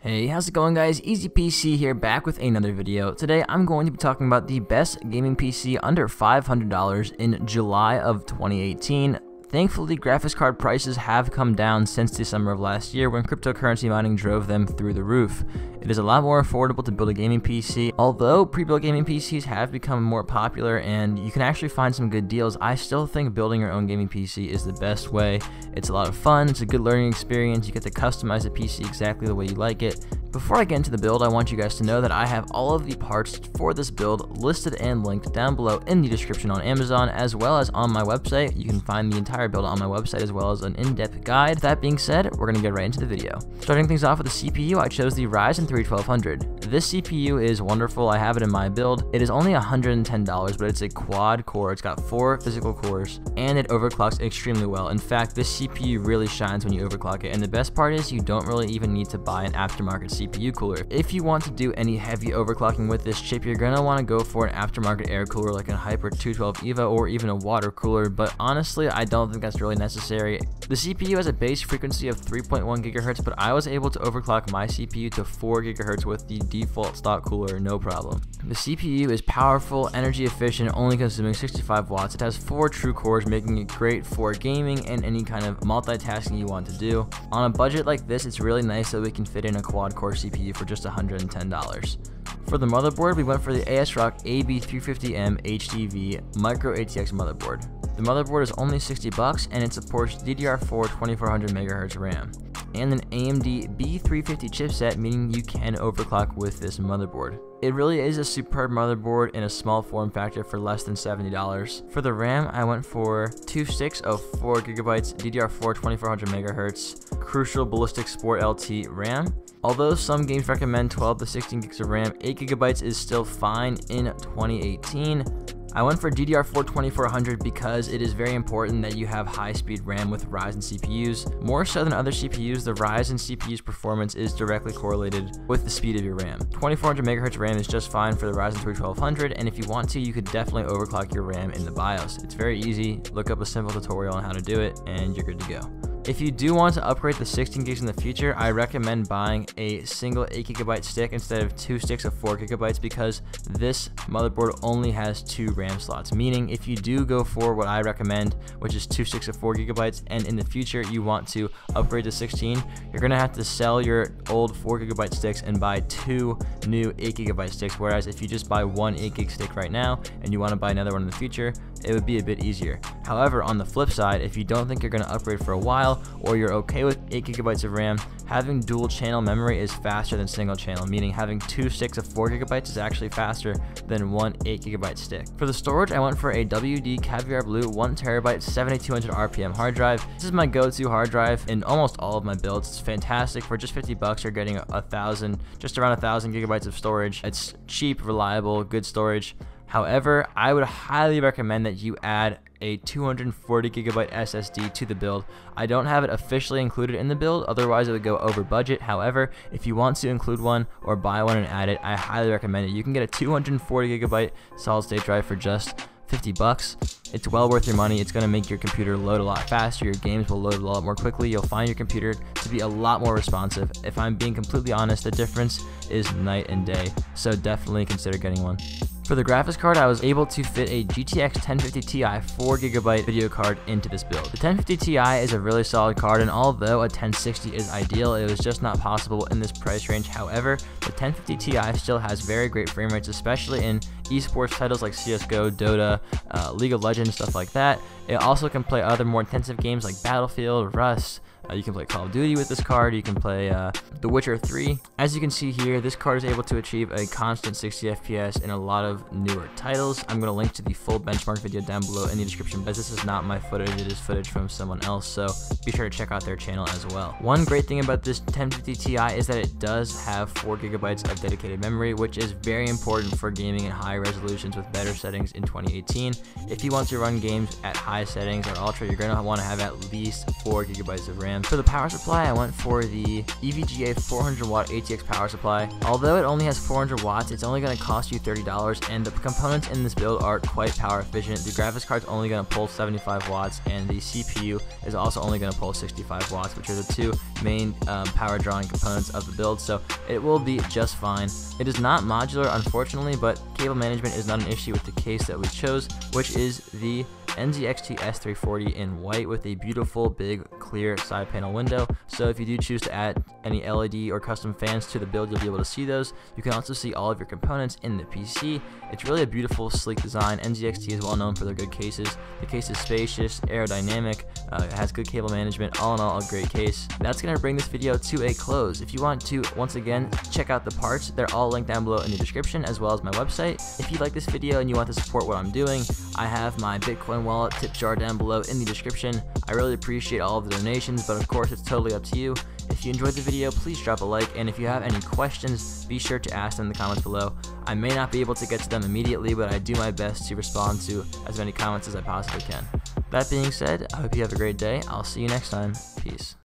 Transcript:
Hey, how's it going guys? Easy PC here, back with another video. Today I'm going to be talking about the best gaming PC under $500 in July of 2018. Thankfully, graphics card prices have come down since December of last year when cryptocurrency mining drove them through the roof. It is a lot more affordable to build a gaming PC. Although pre-built gaming PCs have become more popular and you can actually find some good deals, I still think building your own gaming PC is the best way. It's a lot of fun, it's a good learning experience, you get to customize the PC exactly the way you like it. Before I get into the build, I want you guys to know that I have all of the parts for this build listed and linked down below in the description on Amazon as well as on my website. You can find the entire build on my website as well as an in-depth guide. That being said, we're going to get right into the video. Starting things off with the CPU, I chose the Ryzen 1200. This CPU is wonderful. I have it in my build. It is only $110, but it's a quad core. It's got 4 physical cores and it overclocks extremely well. In fact, this CPU really shines when you overclock it, and the best part is you don't really even need to buy an aftermarket CPU cooler. If you want to do any heavy overclocking with this chip, you're going to want to go for an aftermarket air cooler like a Hyper 212 EVA or even a water cooler, but honestly I don't think that's really necessary. The CPU has a base frequency of 3.1 GHz, but I was able to overclock my CPU to 4 GHz with the default stock cooler, no problem. The CPU is powerful, energy efficient, only consuming 65 watts. It has 4 true cores, making it great for gaming and any kind of multitasking you want to do. On a budget like this, it's really nice that we can fit in a quad-core CPU for just $110. For the motherboard, we went for the ASRock AB350M HDV Micro ATX motherboard. The motherboard is only $60 and it supports DDR4 2400 MHz RAM and an AMD B350 chipset, meaning you can overclock with this motherboard. It really is a superb motherboard in a small form factor for less than $70. For the RAM, I went for 2 sticks of 4 GB DDR4 2400 MHz Crucial Ballistic Sport LT RAM. Although some games recommend 12 to 16 gigs of RAM, 8 GB is still fine in 2018. I went for DDR4 2400 because it is very important that you have high-speed RAM with Ryzen CPUs. More so than other CPUs, the Ryzen CPU's performance is directly correlated with the speed of your RAM. 2400 MHz RAM is just fine for the Ryzen 1200, and if you want to, you could definitely overclock your RAM in the BIOS. It's very easy. Look up a simple tutorial on how to do it, and you're good to go. If you do want to upgrade the 16 gigs in the future, I recommend buying a single 8 GB stick instead of 2 sticks of 4 GB because this motherboard only has 2 RAM slots. Meaning, if you do go for what I recommend, which is 2 sticks of 4 GB, and in the future you want to upgrade to 16, you're going to have to sell your old 4 GB sticks and buy 2 new 8 GB sticks. Whereas if you just buy one 8 gig stick right now and you want to buy another one in the future, it would be a bit easier. However, on the flip side, if you don't think you're going to upgrade for a while, or you're okay with 8 GB of RAM, having dual channel memory is faster than single channel, meaning having 2 sticks of 4 GB is actually faster than one 8 GB stick. For the storage, I went for a WD Caviar Blue 1TB 7200 RPM hard drive. This is my go-to hard drive in almost all of my builds. It's fantastic. For just $50, you're getting just around 1,000 GB of storage. It's cheap, reliable, good storage. However, I would highly recommend that you add a 240 GB SSD to the build. I don't have it officially included in the build, otherwise it would go over budget. However, if you want to include one or buy one and add it, I highly recommend it. You can get a 240 GB solid state drive for just $50. It's well worth your money. It's going to make your computer load a lot faster. Your games will load a lot more quickly. You'll find your computer to be a lot more responsive. If I'm being completely honest, the difference is night and day. So definitely consider getting one. For the graphics card, I was able to fit a GTX 1050 Ti 4 GB video card into this build. The 1050 Ti is a really solid card, and although a 1060 is ideal, it was just not possible in this price range. However, the 1050 Ti still has very great frame rates, especially in esports titles like CSGO, Dota, League of Legends, stuff like that. It also can play other more intensive games like Battlefield, Rust. You can play Call of Duty with this card. You can play The Witcher 3. As you can see here, this card is able to achieve a constant 60 FPS in a lot of newer titles. I'm going to link to the full benchmark video down below in the description, but this is not my footage. It is footage from someone else, so be sure to check out their channel as well. One great thing about this 1050 Ti is that it does have 4 GB of dedicated memory, which is very important for gaming in high resolutions with better settings in 2018. If you want to run games at high settings or ultra, you're going to want to have at least 4 GB of RAM. RAM. For the power supply, I went for the EVGA 400 watt ATX power supply. Although it only has 400 watts, it's only going to cost you $30, and the components in this build are quite power efficient. The graphics card's only going to pull 75 watts, and the CPU is also only going to pull 65 watts, which are the two main power drawing components of the build, so it will be just fine. It is not modular, unfortunately, but cable management is not an issue with the case that we chose, which is the NZXT S340 in white with a beautiful big clear side panel window. So if you do choose to add any LED or custom fans to the build, you'll be able to see those. You can also see all of your components in the PC. It's really a beautiful, sleek design. NZXT is well known for their good cases. The case is spacious, aerodynamic, it has good cable management. All in all, a great case. That's going to bring this video to a close. If you want to, once again, check out the parts, they're all linked down below in the description, as well as my website. If you like this video and you want to support what I'm doing, I have my Bitcoin wallet tip jar down below in the description. I really appreciate all of the donations, but of course it's totally up to you. If you enjoyed the video, please drop a like, and if you have any questions, be sure to ask them in the comments below. I may not be able to get to them immediately, but I do my best to respond to as many comments as I possibly can. That being said, I hope you have a great day. I'll see you next time. Peace.